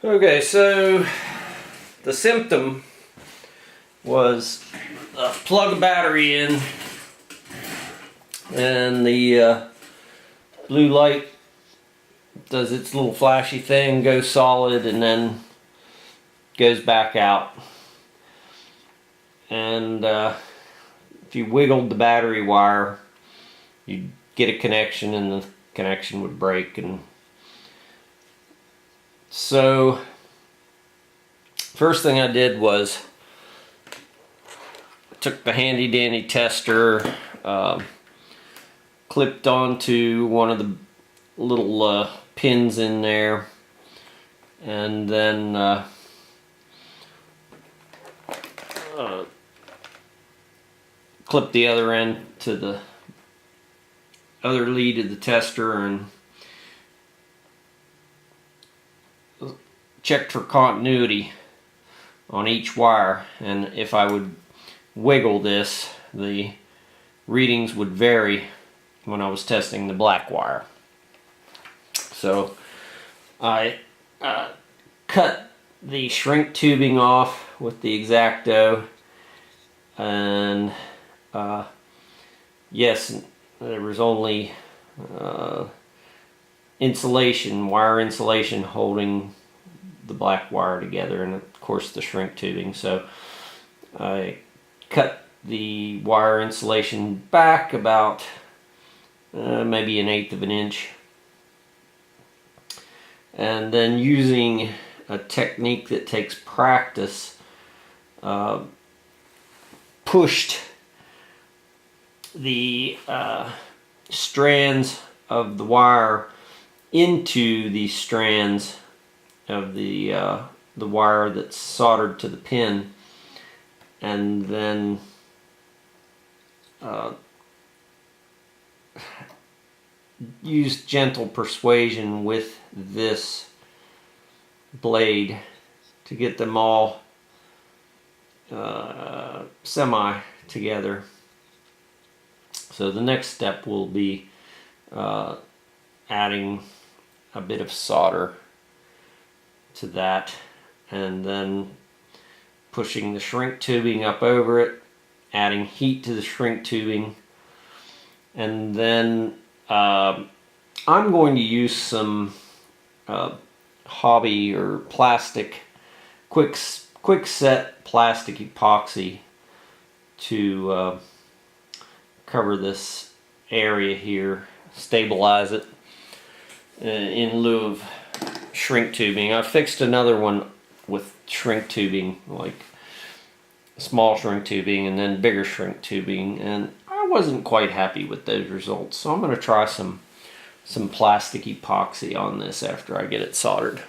Okay, so the symptom was plug a battery in and the blue light does its little flashy thing, goes solid, and then goes back out. And if you wiggled the battery wire, you'd get a connection and the connection would break. And so first thing I did was I took the handy dandy tester, clipped onto one of the little pins in there, and then clipped the other end to the other lead of the tester and checked for continuity on each wire. And if I would wiggle this, the readings would vary when I was testing the black wire. So I cut the shrink tubing off with the X-Acto, and yes, there was only insulation, wire insulation holding the black wire together, and of course the shrink tubing. So I cut the wire insulation back about maybe 1/8 of an inch, and then using a technique that takes practice, pushed the strands of the wire into the strands of the wire that's soldered to the pin, and then used gentle persuasion with this blade to get them all semi together. So the next step will be adding a bit of solder to that, and then pushing the shrink tubing up over it, adding heat to the shrink tubing, and then I'm going to use some hobby or plastic quick set plastic epoxy to cover this area here, stabilize it in lieu of shrink tubing. I fixed another one with shrink tubing, like small shrink tubing and then bigger shrink tubing, and I wasn't quite happy with those results, so I'm going to try some plastic epoxy on this after I get it soldered.